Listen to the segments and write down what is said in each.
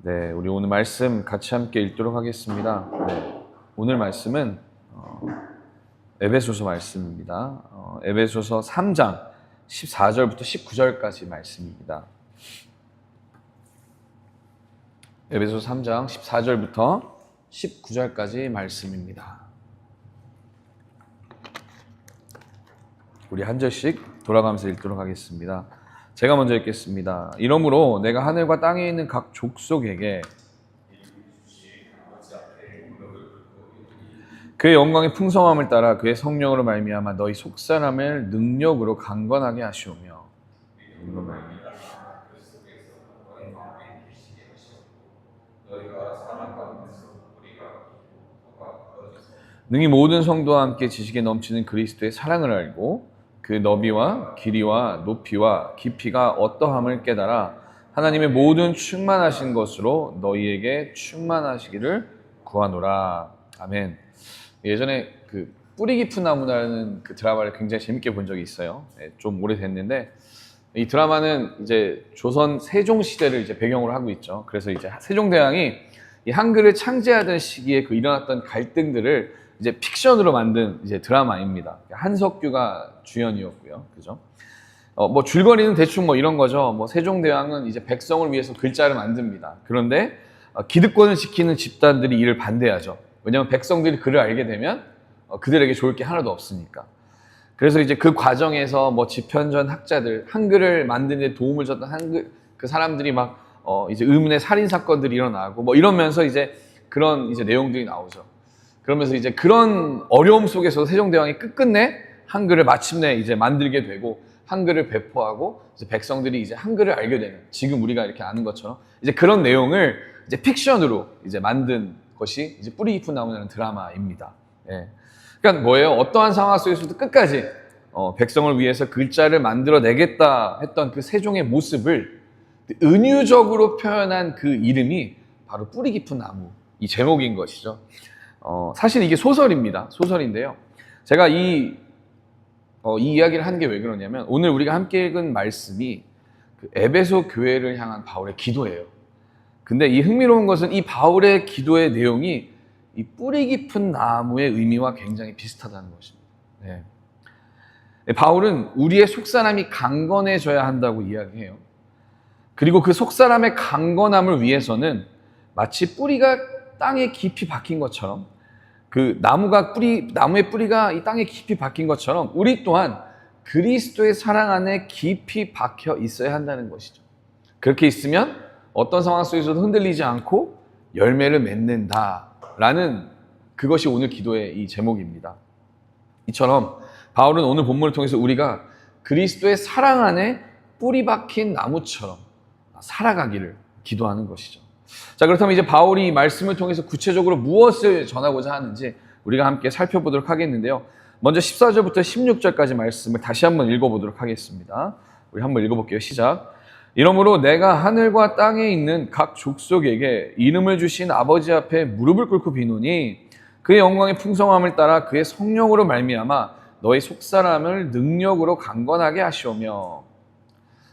네, 우리 오늘 말씀 같이 함께 읽도록 하겠습니다. 네, 오늘 말씀은 에베소서 말씀입니다. 에베소서 3장 14절부터 19절까지 말씀입니다. 에베소서 3장 14절부터 19절까지 말씀입니다. 우리 한 절씩 돌아가면서 읽도록 하겠습니다. 제가 먼저 읽겠습니다. 이러므로 내가 하늘과 땅에 있는 각 족속에게 그의 영광의 풍성함을 따라 그의 성령으로 말미암아 너희 속사람을 능력으로 강건하게 하시오며 능히 모든 성도와 함께 지식에 넘치는 그리스도의 사랑을 알고 그 너비와 길이와 높이와 깊이가 어떠함을 깨달아 하나님의 모든 충만하신 것으로 너희에게 충만하시기를 구하노라. 아멘. 예전에 그 뿌리 깊은 나무라는 그 드라마를 굉장히 재밌게 본 적이 있어요. 좀 오래됐는데 이 드라마는 이제 조선 세종 시대를 이제 배경으로 하고 있죠. 그래서 이제 세종대왕이 이 한글을 창제하던 시기에 그 일어났던 갈등들을 이제 픽션으로 만든 이제 드라마입니다. 한석규가 주연이었고요. 그죠? 뭐 줄거리는 대충 뭐 이런 거죠. 뭐 세종대왕은 이제 백성을 위해서 글자를 만듭니다. 그런데 기득권을 지키는 집단들이 이를 반대하죠. 왜냐하면 백성들이 글을 알게 되면 그들에게 좋을 게 하나도 없으니까. 그래서 이제 그 과정에서 뭐 집현전 학자들, 한글을 만드는 데 도움을 줬던 한글 그 사람들이 막 이제 의문의 살인 사건들이 일어나고 뭐 이러면서 이제 그런 이제 내용들이 나오죠. 그러면서 이제 그런 어려움 속에서 세종대왕이 끝끝내 한글을 마침내 이제 만들게 되고 한글을 배포하고 이제 백성들이 이제 한글을 알게 되는, 지금 우리가 이렇게 아는 것처럼 이제 그런 내용을 이제 픽션으로 이제 만든 것이 이제 뿌리 깊은 나무라는 드라마입니다. 예. 그러니까 뭐예요? 어떠한 상황 속에서도 끝까지 백성을 위해서 글자를 만들어내겠다 했던 그 세종의 모습을 은유적으로 표현한 그 이름이 바로 뿌리 깊은 나무, 이 제목인 것이죠. 사실 이게 소설입니다. 소설인데요. 제가 이 이야기를 한 게 왜 그러냐면 오늘 우리가 함께 읽은 말씀이 그 에베소 교회를 향한 바울의 기도예요. 근데 이 흥미로운 것은 이 바울의 기도의 내용이 이 뿌리 깊은 나무의 의미와 굉장히 비슷하다는 것입니다. 네. 바울은 우리의 속사람이 강건해져야 한다고 이야기해요. 그리고 그 속사람의 강건함을 위해서는 마치 뿌리가 땅에 깊이 박힌 것처럼, 그 나무의 뿌리가 이 땅에 깊이 박힌 것처럼 우리 또한 그리스도의 사랑 안에 깊이 박혀 있어야 한다는 것이죠. 그렇게 있으면 어떤 상황 속에서도 흔들리지 않고 열매를 맺는다라는 그것이 오늘 기도의 이 제목입니다. 이처럼 바울은 오늘 본문을 통해서 우리가 그리스도의 사랑 안에 뿌리 박힌 나무처럼 살아가기를 기도하는 것이죠. 자, 그렇다면 이제 바울이 이 말씀을 통해서 구체적으로 무엇을 전하고자 하는지 우리가 함께 살펴보도록 하겠는데요. 먼저 14절부터 16절까지 말씀을 다시 한번 읽어보도록 하겠습니다. 우리 한번 읽어볼게요. 시작. 이러므로 내가 하늘과 땅에 있는 각 족속에게 이름을 주신 아버지 앞에 무릎을 꿇고 비노니 그의 영광의 풍성함을 따라 그의 성령으로 말미암아 너희 속사람을 능력으로 강건하게 하시오며.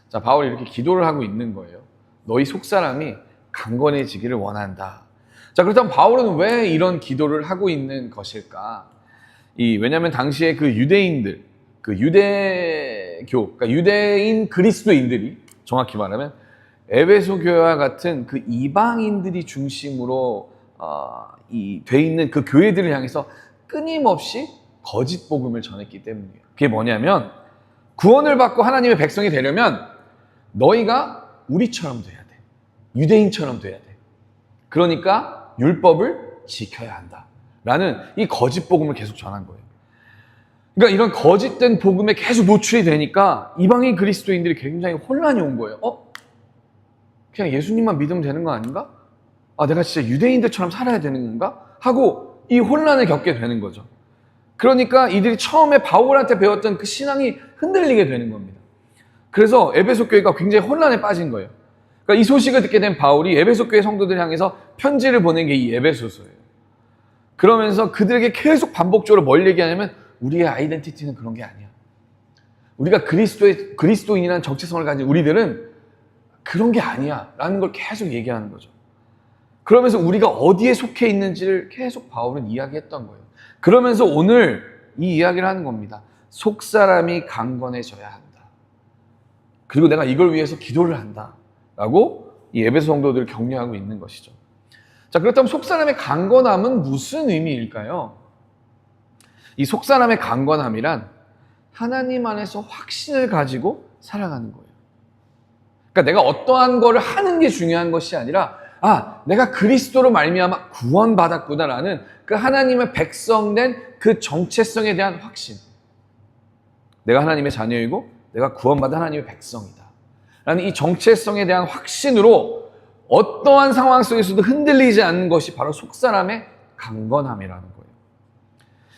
자, 바울이 이렇게 기도를 하고 있는 거예요. 너희 속사람이 강건해지기를 원한다. 자, 그렇다면 바울은 왜 이런 기도를 하고 있는 것일까? 왜냐하면 당시에 그 유대인들, 그 유대교, 그러니까 유대인 그리스도인들이 정확히 말하면 에베소 교회와 같은 그 이방인들이 중심으로 돼 있는 그 교회들을 향해서 끊임없이 거짓 복음을 전했기 때문이에요. 그게 뭐냐면 구원을 받고 하나님의 백성이 되려면 너희가 우리처럼 돼야 돼. 유대인처럼 돼야 돼. 그러니까 율법을 지켜야 한다. 라는 이 거짓 복음을 계속 전한 거예요. 그러니까 이런 거짓된 복음에 계속 노출이 되니까 이방인 그리스도인들이 굉장히 혼란이 온 거예요. 그냥 예수님만 믿으면 되는 거 아닌가? 내가 진짜 유대인들처럼 살아야 되는 건가? 하고 이 혼란을 겪게 되는 거죠. 그러니까 이들이 처음에 바울한테 배웠던 그 신앙이 흔들리게 되는 겁니다. 그래서 에베소 교회가 굉장히 혼란에 빠진 거예요. 그러니까 이 소식을 듣게 된 바울이 에베소 교회 성도들 향해서 편지를 보낸 게 이 에베소서예요. 그러면서 그들에게 계속 반복적으로 뭘 얘기하냐면 우리의 아이덴티티는 그런 게 아니야. 우리가 그리스도인이라는 정체성을 가진 우리들은 그런 게 아니야 라는 걸 계속 얘기하는 거죠. 그러면서 우리가 어디에 속해 있는지를 계속 바울은 이야기했던 거예요. 그러면서 오늘 이 이야기를 하는 겁니다. 속사람이 강건해져야 한다. 그리고 내가 이걸 위해서 기도를 한다. 라고 이 에베소 성도들을 격려하고 있는 것이죠. 자, 그렇다면 속사람의 강건함은 무슨 의미일까요? 이 속사람의 강건함이란 하나님 안에서 확신을 가지고 살아가는 거예요. 그러니까 내가 어떠한 거를 하는 게 중요한 것이 아니라 내가 그리스도로 말미암아 구원받았구나라는 그 하나님의 백성된 그 정체성에 대한 확신. 내가 하나님의 자녀이고 내가 구원받은 하나님의 백성이다 라는 이 정체성에 대한 확신으로 어떠한 상황 속에서도 흔들리지 않는 것이 바로 속사람의 강건함이라는 거예요.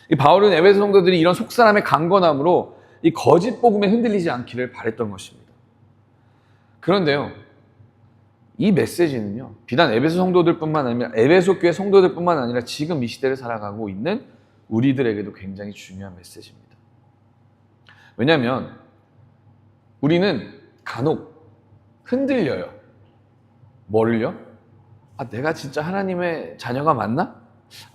이 바울은 에베소 성도들이 이런 속사람의 강건함으로 이 거짓 복음에 흔들리지 않기를 바랬던 것입니다. 그런데요, 이 메시지는요, 비단 에베소 성도들뿐만 아니라 에베소 교회 성도들뿐만 아니라 지금 이 시대를 살아가고 있는 우리들에게도 굉장히 중요한 메시지입니다. 왜냐하면 우리는 간혹 흔들려요. 뭐를요? 내가 진짜 하나님의 자녀가 맞나?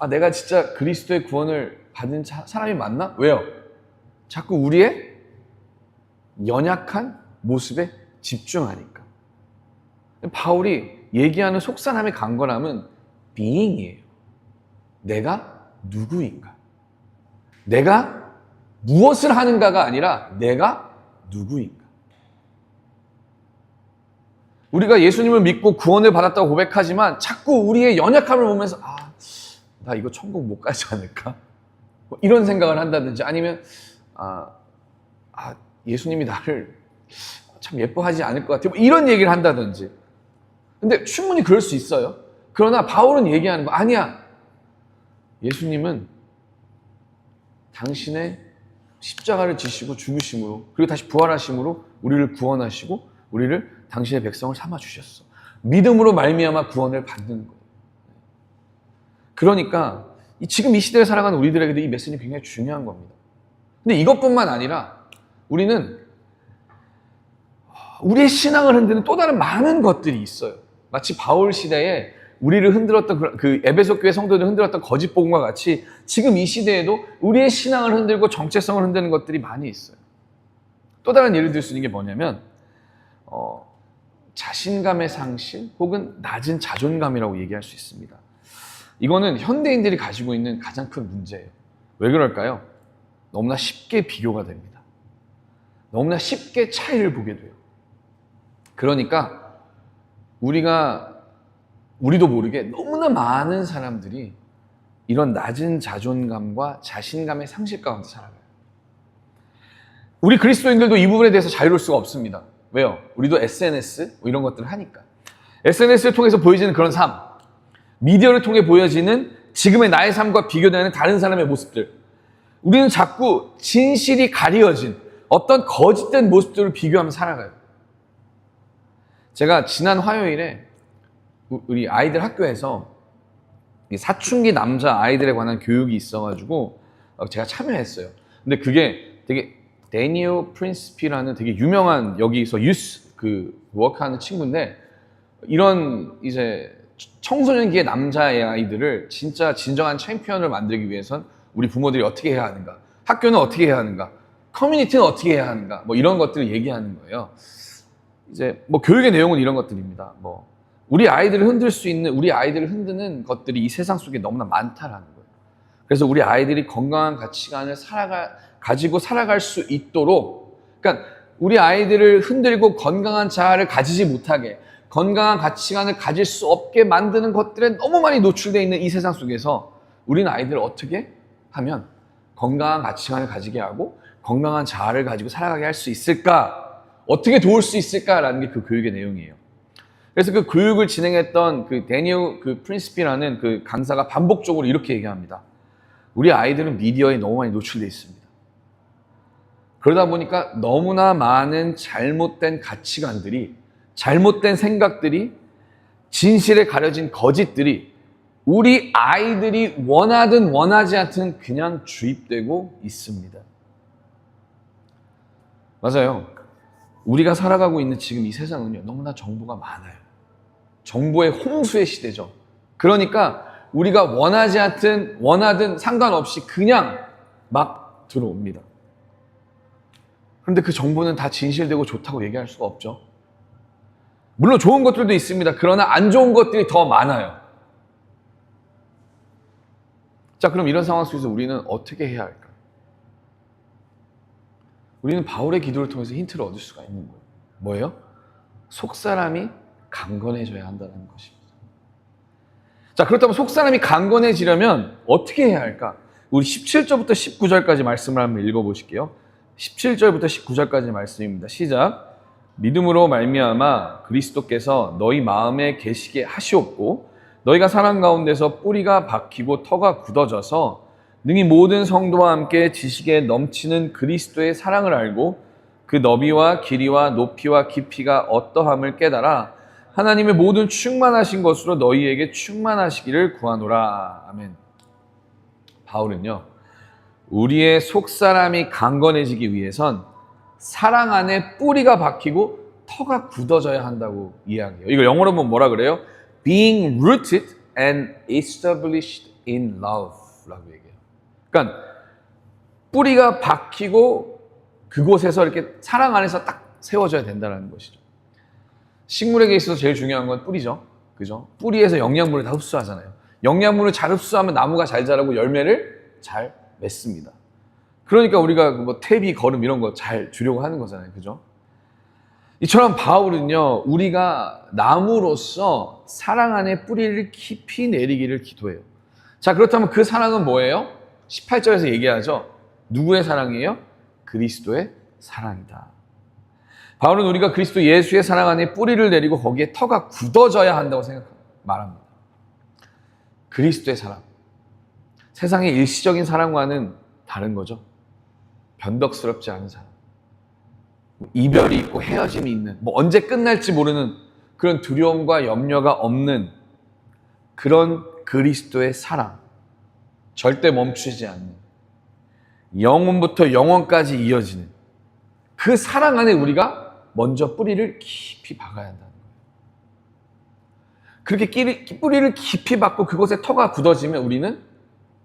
내가 진짜 그리스도의 구원을 받은 사람이 맞나? 왜요? 자꾸 우리의 연약한 모습에 집중하니까. 바울이 얘기하는 속사람의 강건함은 being이에요. 내가 누구인가? 내가 무엇을 하는가가 아니라 내가 누구인가? 우리가 예수님을 믿고 구원을 받았다고 고백하지만 자꾸 우리의 연약함을 보면서 나 이거 천국 못 가지 않을까? 이런 생각을 한다든지 아니면 예수님이 나를 참 예뻐하지 않을 것 같아. 이런 얘기를 한다든지. 근데 충분히 그럴 수 있어요. 그러나 바울은 얘기하는 거 아니야. 예수님은 당신의 십자가를 지시고 죽으심으로 그리고 다시 부활하심으로 우리를 구원하시고 우리를 당신의 백성을 삼아주셨어. 믿음으로 말미암아 구원을 받는 거예요. 그러니까 지금 이 시대에 살아가는 우리들에게도 이 메시지는 굉장히 중요한 겁니다. 근데 이것뿐만 아니라 우리는 우리의 신앙을 흔드는 또 다른 많은 것들이 있어요. 마치 바울 시대에 우리를 흔들었던 그 에베소 교회 성도들을 흔들었던 거짓 복음과 같이 지금 이 시대에도 우리의 신앙을 흔들고 정체성을 흔드는 것들이 많이 있어요. 또 다른 예를 들 수 있는 게 뭐냐면 자신감의 상실 혹은 낮은 자존감이라고 얘기할 수 있습니다. 이거는 현대인들이 가지고 있는 가장 큰 문제예요. 왜 그럴까요? 너무나 쉽게 비교가 됩니다. 너무나 쉽게 차이를 보게 돼요. 그러니까 우리도 모르게 너무나 많은 사람들이 이런 낮은 자존감과 자신감의 상실 가운데 살아가요. 우리 그리스도인들도 이 부분에 대해서 자유로울 수가 없습니다. 왜요? 우리도 SNS 이런 것들을 하니까. SNS를 통해서 보여지는 그런 삶, 미디어를 통해 보여지는 지금의 나의 삶과 비교되는 다른 사람의 모습들, 우리는 자꾸 진실이 가려진 어떤 거짓된 모습들을 비교하며 살아가요. 제가 지난 화요일에 우리 아이들 학교에서 사춘기 남자 아이들에 관한 교육이 있어가지고 제가 참여했어요. 근데 그게 되게 데니얼 프린스피라는 되게 유명한 여기서 유스 워크하는 친구인데 이런 이제 청소년기의 남자의 아이들을 진짜 진정한 챔피언을 만들기 위해선 우리 부모들이 어떻게 해야 하는가, 학교는 어떻게 해야 하는가, 커뮤니티는 어떻게 해야 하는가, 뭐 이런 것들을 얘기하는 거예요. 이제 뭐 교육의 내용은 이런 것들입니다. 우리 아이들을 흔들 수 있는, 우리 아이들을 흔드는 것들이 이 세상 속에 너무나 많다라는 거예요. 그래서 우리 아이들이 건강한 가치관을 가지고 살아갈 수 있도록, 그러니까 우리 아이들을 흔들고 건강한 자아를 가지지 못하게, 건강한 가치관을 가질 수 없게 만드는 것들에 너무 많이 노출되어 있는 이 세상 속에서 우리는 아이들을 어떻게 하면 건강한 가치관을 가지게 하고 건강한 자아를 가지고 살아가게 할 수 있을까? 어떻게 도울 수 있을까라는 게 그 교육의 내용이에요. 그래서 그 교육을 진행했던 그 데니얼 프린스피라는 그 강사가 반복적으로 이렇게 얘기합니다. 우리 아이들은 미디어에 너무 많이 노출되어 있습니다. 그러다 보니까 너무나 많은 잘못된 가치관들이, 잘못된 생각들이, 진실에 가려진 거짓들이 우리 아이들이 원하든 원하지 않든 그냥 주입되고 있습니다. 맞아요. 우리가 살아가고 있는 지금 이 세상은요, 너무나 정보가 많아요. 정보의 홍수의 시대죠. 그러니까 우리가 원하든 상관없이 그냥 막 들어옵니다. 그런데 그 정보는 다 진실되고 좋다고 얘기할 수가 없죠. 물론 좋은 것들도 있습니다. 그러나 안 좋은 것들이 더 많아요. 자, 그럼 이런 상황 속에서 우리는 어떻게 해야 할까? 우리는 바울의 기도를 통해서 힌트를 얻을 수가 있는 거예요. 뭐예요? 속사람이 강건해져야 한다는 것입니다. 자, 그렇다면 속사람이 강건해지려면 어떻게 해야 할까? 우리 17절부터 19절까지 말씀을 한번 읽어보실게요. 17절부터 19절까지 말씀입니다. 시작. 믿음으로 말미암아 그리스도께서 너희 마음에 계시게 하시옵고 너희가 사랑 가운데서 뿌리가 박히고 터가 굳어져서 능히 모든 성도와 함께 지식에 넘치는 그리스도의 사랑을 알고 그 너비와 길이와 높이와 깊이가 어떠함을 깨달아 하나님의 모든 충만하신 것으로 너희에게 충만하시기를 구하노라. 아멘. 바울은요, 우리의 속사람이 강건해지기 위해선 사랑 안에 뿌리가 박히고 터가 굳어져야 한다고 이야기해요. 이거 영어로 보면 뭐라 그래요? Being rooted and established in love 라고 얘기해요. 그러니까 뿌리가 박히고 그곳에서 이렇게 사랑 안에서 딱 세워져야 된다는 것이죠. 식물에게 있어서 제일 중요한 건 뿌리죠. 그죠? 뿌리에서 영양분을 다 흡수하잖아요. 영양분을 잘 흡수하면 나무가 잘 자라고 열매를 잘 맺습니다. 그러니까 우리가 뭐 퇴비, 거름 이런 거 잘 주려고 하는 거잖아요. 그죠? 이처럼 바울은요, 우리가 나무로서 사랑 안에 뿌리를 깊이 내리기를 기도해요. 자, 그렇다면 그 사랑은 뭐예요? 18절에서 얘기하죠. 누구의 사랑이에요? 그리스도의 사랑이다. 바울은 우리가 그리스도 예수의 사랑 안에 뿌리를 내리고 거기에 터가 굳어져야 한다고 말합니다. 그리스도의 사랑. 세상의 일시적인 사랑과는 다른 거죠. 변덕스럽지 않은 사랑. 이별이 있고 헤어짐이 있는, 뭐 언제 끝날지 모르는 그런 두려움과 염려가 없는 그런 그리스도의 사랑. 절대 멈추지 않는, 영혼부터 영혼까지 이어지는 그 사랑 안에 우리가 먼저 뿌리를 깊이 박아야 한다는 거예요. 그렇게 뿌리를 깊이 박고 그곳에 터가 굳어지면 우리는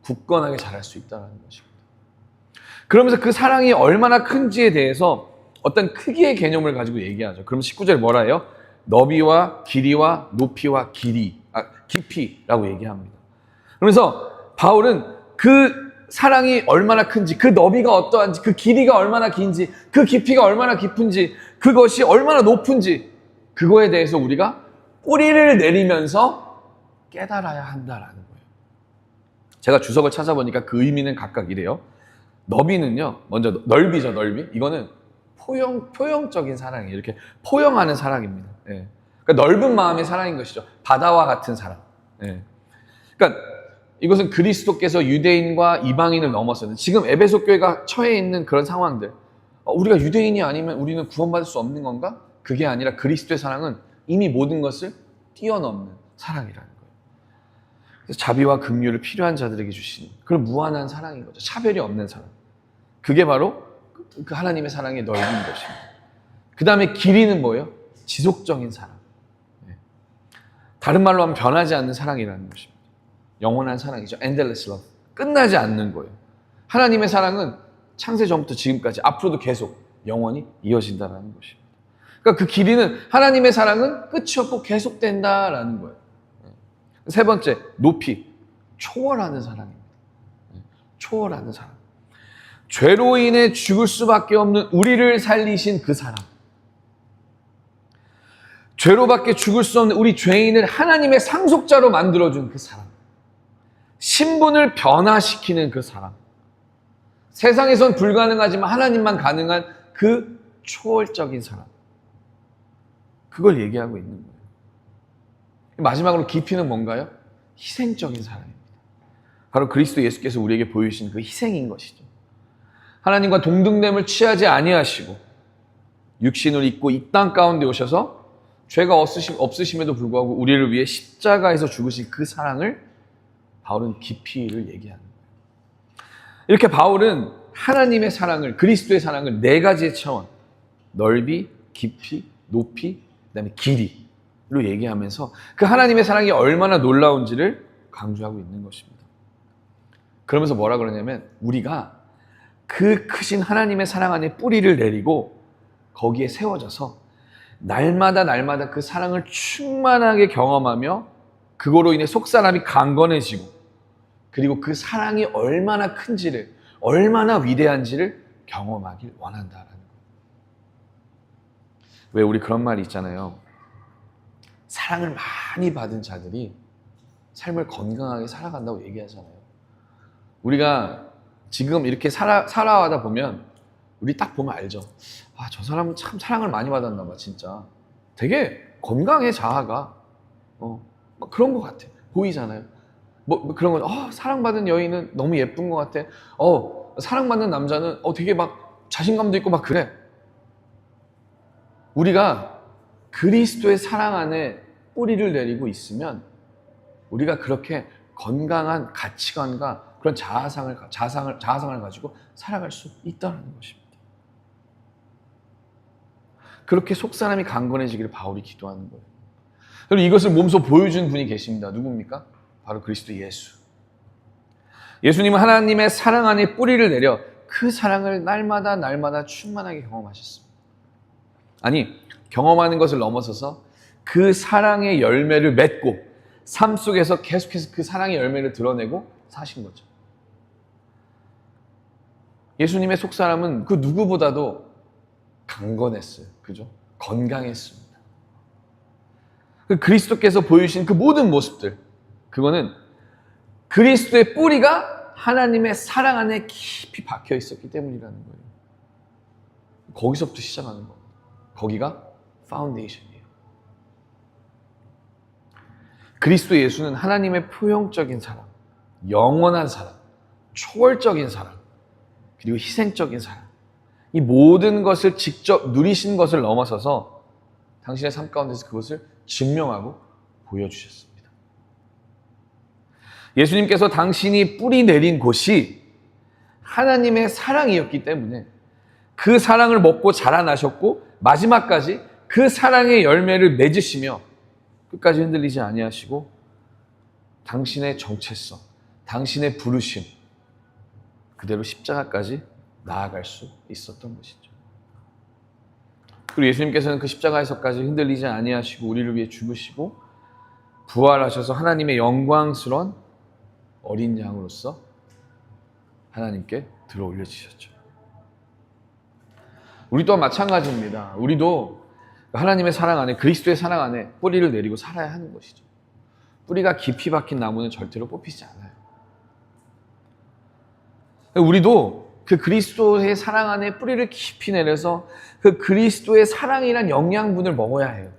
굳건하게 자랄 수 있다는 것입니다. 그러면서 그 사랑이 얼마나 큰지에 대해서 어떤 크기의 개념을 가지고 얘기하죠. 그럼 19절 뭐라 해요? 너비와 길이와 높이와 깊이라고 얘기합니다. 그러면서 바울은 그 사랑이 얼마나 큰지, 그 너비가 어떠한지, 그 길이가 얼마나 긴지, 그 깊이가 얼마나 깊은지, 그것이 얼마나 높은지, 그거에 대해서 우리가 뿌리를 내리면서 깨달아야 한다라는 거예요. 제가 주석을 찾아보니까 그 의미는 각각 이래요. 너비는요, 먼저 넓이죠, 넓이. 이거는 포용적인 사랑이에요. 이렇게 포용하는 사랑입니다. 예. 그러니까 넓은 마음의 사랑인 것이죠. 바다와 같은 사랑. 예. 그러니까 이것은 그리스도께서 유대인과 이방인을 넘어서는, 지금 에베소 교회가 처해 있는 그런 상황들, 우리가 유대인이 아니면 우리는 구원받을 수 없는 건가? 그게 아니라 그리스도의 사랑은 이미 모든 것을 뛰어넘는 사랑이라는 거예요. 그래서 자비와 긍휼을 필요한 자들에게 주시는 그런 무한한 사랑인 거죠. 차별이 없는 사랑. 그게 바로 그 하나님의 사랑의 넓은 것입니다. 그 다음에 길이는 뭐예요? 지속적인 사랑. 다른 말로 하면 변하지 않는 사랑이라는 것입니다. 영원한 사랑이죠. endless love. 끝나지 않는 거예요. 하나님의 사랑은 창세 전부터 지금까지 앞으로도 계속 영원히 이어진다는 것입니다. 그러니까 그 길이는, 하나님의 사랑은 끝이 없고 계속된다라는 거예요. 세 번째, 높이. 초월하는 사랑입니다. 초월하는 사랑. 죄로 인해 죽을 수밖에 없는 우리를 살리신 그 사랑. 죄로밖에 죽을 수 없는 우리 죄인을 하나님의 상속자로 만들어준 그 사랑. 신분을 변화시키는 그 사랑. 세상에선 불가능하지만 하나님만 가능한 그 초월적인 사랑. 그걸 얘기하고 있는 거예요. 마지막으로 깊이는 뭔가요? 희생적인 사랑입니다. 바로 그리스도 예수께서 우리에게 보여주신 그 희생인 것이죠. 하나님과 동등됨을 취하지 아니하시고 육신을 입고 이 땅 가운데 오셔서 죄가 없으심에도 불구하고 우리를 위해 십자가에서 죽으신 그 사랑을 바울은 깊이를 얘기하는 거예요. 이렇게 바울은 하나님의 사랑을, 그리스도의 사랑을 네 가지의 차원, 넓이, 깊이, 높이, 그다음에 길이, 얘기하면서 그 하나님의 사랑이 얼마나 놀라운지를 강조하고 있는 것입니다. 그러면서 뭐라 그러냐면 우리가 그 크신 하나님의 사랑 안에 뿌리를 내리고 거기에 세워져서 날마다 그 사랑을 충만하게 경험하며 그거로 인해 속사람이 강건해지고 그리고 그 사랑이 얼마나 큰지를, 얼마나 위대한지를 경험하길 원한다라는 거예요. 왜 우리 그런 말이 있잖아요. 사랑을 많이 받은 자들이 삶을 건강하게 살아간다고 얘기하잖아요. 우리가 지금 이렇게 살아가다 보면 우리 딱 보면 알죠. 아, 저 사람은 참 사랑을 많이 받았나 봐, 진짜. 되게 건강해, 자아가. 그런 것 같아. 보이잖아요. 뭐 그런 거, 사랑받은 여인은 너무 예쁜 것 같아. 사랑받는 남자는 되게 막 자신감도 있고 막 그래. 우리가 그리스도의 사랑 안에 뿌리를 내리고 있으면 우리가 그렇게 건강한 가치관과 그런 자아상을 가지고 살아갈 수 있다는 것입니다. 그렇게 속사람이 강건해지기를 바울이 기도하는 거예요. 그리고 이것을 몸소 보여준 분이 계십니다. 누굽니까? 바로 그리스도 예수. 예수님은 하나님의 사랑 안에 뿌리를 내려 그 사랑을 날마다 충만하게 경험하셨습니다. 아니, 경험하는 것을 넘어서서 그 사랑의 열매를 맺고 삶 속에서 계속해서 그 사랑의 열매를 드러내고 사신 거죠. 예수님의 속사람은 그 누구보다도 강건했어요. 그죠? 건강했습니다. 그 그리스도께서 보여주신 그 모든 모습들, 그거는 그리스도의 뿌리가 하나님의 사랑 안에 깊이 박혀 있었기 때문이라는 거예요. 거기서부터 시작하는 겁니다. 거기가 파운데이션이에요. 그리스도 예수는 하나님의 포용적인 사랑, 영원한 사랑, 초월적인 사랑, 그리고 희생적인 사랑, 이 모든 것을 직접 누리신 것을 넘어서서 당신의 삶 가운데서 그것을 증명하고 보여주셨습니다. 예수님께서 당신이 뿌리 내린 곳이 하나님의 사랑이었기 때문에 그 사랑을 먹고 자라나셨고 마지막까지 그 사랑의 열매를 맺으시며 끝까지 흔들리지 아니하시고 당신의 정체성, 당신의 부르심 그대로 십자가까지 나아갈 수 있었던 것이죠. 그리고 예수님께서는 그 십자가에서까지 흔들리지 아니하시고 우리를 위해 죽으시고 부활하셔서 하나님의 영광스러운 어린 양으로서 하나님께 들어 올려지셨죠. 우리 또한 마찬가지입니다. 우리도 하나님의 사랑 안에, 그리스도의 사랑 안에 뿌리를 내리고 살아야 하는 것이죠. 뿌리가 깊이 박힌 나무는 절대로 뽑히지 않아요. 우리도 그 그리스도의 사랑 안에 뿌리를 깊이 내려서 그 그리스도의 사랑이란 영양분을 먹어야 해요.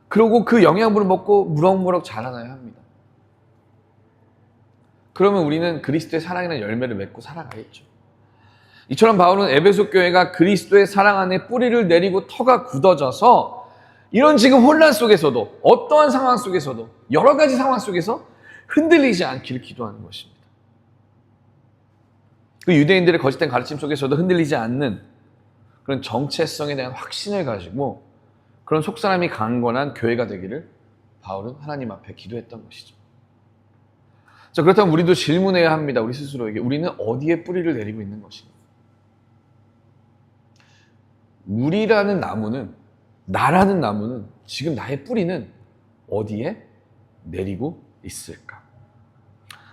그리고 그 영양분을 먹고 무럭무럭 자라나야 합니다. 그러면 우리는 그리스도의 사랑이라는 열매를 맺고 살아가겠죠. 이처럼 바울은 에베소 교회가 그리스도의 사랑 안에 뿌리를 내리고 터가 굳어져서 이런 지금 혼란 속에서도 어떠한 상황 속에서도 여러 가지 상황 속에서 흔들리지 않기를 기도하는 것입니다. 그 유대인들의 거짓된 가르침 속에서도 흔들리지 않는 그런 정체성에 대한 확신을 가지고 그런 속사람이 강건한 교회가 되기를 바울은 하나님 앞에 기도했던 것이죠. 자, 그렇다면 우리도 질문해야 합니다. 우리 스스로에게 우리는 어디에 뿌리를 내리고 있는 것인가? 우리라는 나무는, 나라는 나무는 지금 나의 뿌리는 어디에 내리고 있을까?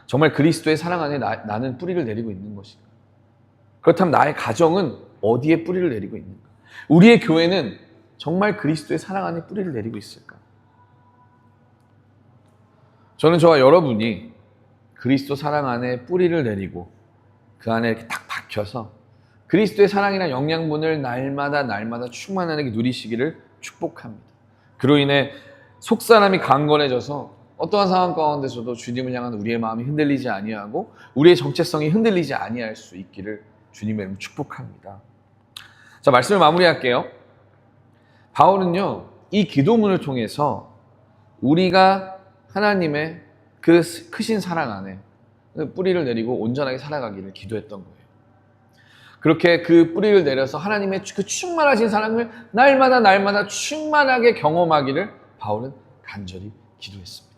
정말 그리스도의 사랑 안에 나는 뿌리를 내리고 있는 것인가? 그렇다면 나의 가정은 어디에 뿌리를 내리고 있는가? 우리의 교회는 정말 그리스도의 사랑 안에 뿌리를 내리고 있을까? 저는 저와 여러분이 그리스도 사랑 안에 뿌리를 내리고 그 안에 이렇게 딱 박혀서 그리스도의 사랑이나 영양분을 날마다 충만하게 누리시기를 축복합니다. 그로 인해 속사람이 강건해져서 어떠한 상황 가운데서도 주님을 향한 우리의 마음이 흔들리지 아니하고 우리의 정체성이 흔들리지 아니할 수 있기를 주님의 이름으로 축복합니다. 자, 말씀을 마무리할게요. 바울은요, 이 기도문을 통해서 우리가 하나님의 그 크신 사랑 안에 뿌리를 내리고 온전하게 살아가기를 기도했던 거예요. 그렇게 그 뿌리를 내려서 하나님의 그 충만하신 사랑을 날마다 충만하게 경험하기를 바울은 간절히 기도했습니다.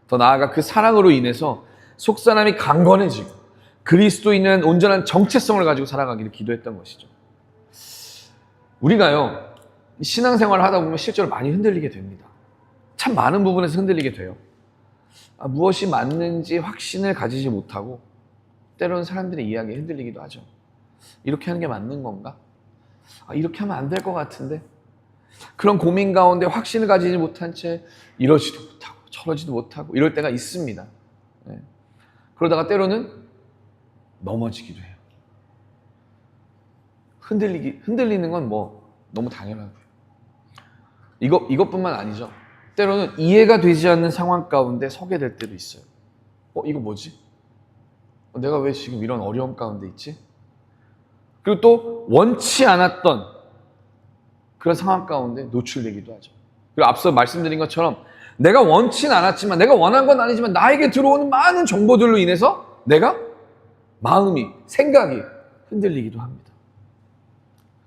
더 나아가 그 사랑으로 인해서 속사람이 강건해지고 그리스도인은 온전한 정체성을 가지고 살아가기를 기도했던 것이죠. 우리가요, 신앙생활을 하다 보면 실제로 많이 흔들리게 됩니다. 참 많은 부분에서 흔들리게 돼요. 무엇이 맞는지 확신을 가지지 못하고 때로는 사람들의 이야기에 흔들리기도 하죠. 이렇게 하는 게 맞는 건가? 이렇게 하면 안 될 것 같은데? 그런 고민 가운데 확신을 가지지 못한 채 이러지도 못하고 저러지도 못하고 이럴 때가 있습니다. 네. 그러다가 때로는 넘어지기도 해요. 흔들리는 건 너무 당연하고요. 이것뿐만 아니죠. 때로는 이해가 되지 않는 상황 가운데 서게 될 때도 있어요. 이거 뭐지? 내가 왜 지금 이런 어려움 가운데 있지? 그리고 또 원치 않았던 그런 상황 가운데 노출되기도 하죠. 그리고 앞서 말씀드린 것처럼 내가 원치는 않았지만, 내가 원한 건 아니지만 나에게 들어오는 많은 정보들로 인해서 내가 마음이, 생각이 흔들리기도 합니다.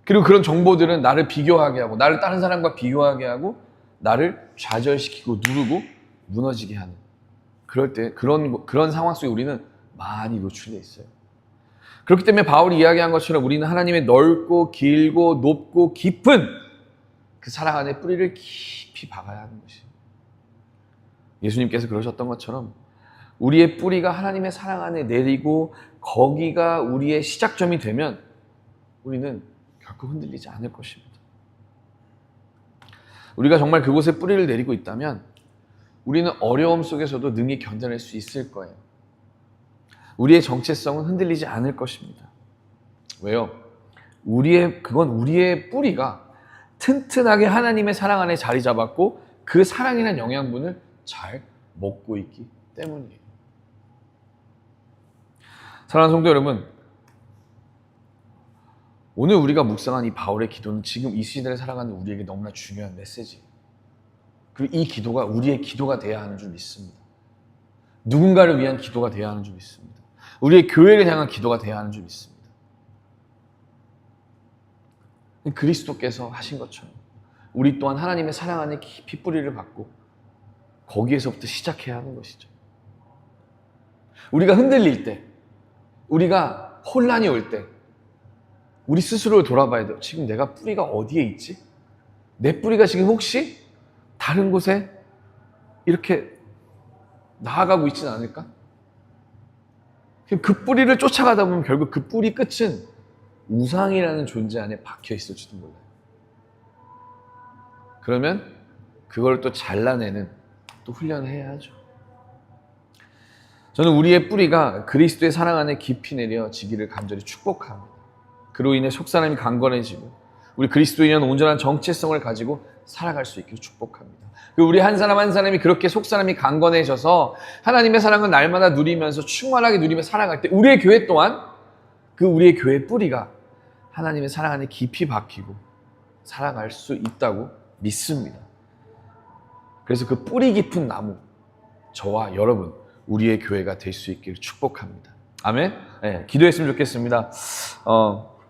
그리고 그런 정보들은 나를 비교하게 하고, 나를 다른 사람과 비교하게 하고, 나를 좌절시키고 누르고 무너지게 하는, 그럴 때 그런 상황 속에 우리는 많이 노출되어 있어요. 그렇기 때문에 바울이 이야기한 것처럼 우리는 하나님의 넓고 길고 높고 깊은 그 사랑 안에 뿌리를 깊이 박아야 하는 것이에요. 예수님께서 그러셨던 것처럼 우리의 뿌리가 하나님의 사랑 안에 내리고 거기가 우리의 시작점이 되면 우리는 결코 흔들리지 않을 것입니다. 우리가 정말 그곳에 뿌리를 내리고 있다면 우리는 어려움 속에서도 능히 견뎌낼 수 있을 거예요. 우리의 정체성은 흔들리지 않을 것입니다. 왜요? 그건 우리의 뿌리가 튼튼하게 하나님의 사랑 안에 자리 잡았고 그 사랑이라는 영양분을 잘 먹고 있기 때문이에요. 사랑하는 성도 여러분, 오늘 우리가 묵상한 이 바울의 기도는 지금 이 시대를 살아가는 우리에게 너무나 중요한 메시지예요. 그리고 이 기도가 우리의 기도가 돼야 하는 줄 믿습니다. 누군가를 위한 기도가 돼야 하는 줄 믿습니다. 우리의 교회를 향한 기도가 돼야 하는 줄 믿습니다. 그리스도께서 하신 것처럼 우리 또한 하나님의 사랑 안에 깊이 뿌리를 받고 거기에서부터 시작해야 하는 것이죠. 우리가 흔들릴 때, 우리가 혼란이 올 때 우리 스스로를 돌아봐야 돼요. 지금 내가 뿌리가 어디에 있지? 내 뿌리가 지금 혹시 다른 곳에 이렇게 나아가고 있지는 않을까? 그 뿌리를 쫓아가다 보면 결국 그 뿌리 끝은 우상이라는 존재 안에 박혀 있을지도 몰라요. 그러면 그걸 또 잘라내는 또 훈련을 해야 하죠. 저는 우리의 뿌리가 그리스도의 사랑 안에 깊이 내려지기를 간절히 축복합니다. 그로 인해 속사람이 강건해지고 우리 그리스도인은 온전한 정체성을 가지고 살아갈 수 있기를 축복합니다. 우리 한 사람 한 사람이 그렇게 속사람이 강건해져서 하나님의 사랑을 날마다 누리면서 충만하게 누리며 살아갈 때 우리의 교회 또한 우리의 교회의 뿌리가 하나님의 사랑 안에 깊이 박히고 살아갈 수 있다고 믿습니다. 그래서 그 뿌리 깊은 나무, 저와 여러분, 우리의 교회가 될 수 있기를 축복합니다. 아멘? 네, 기도했으면 좋겠습니다.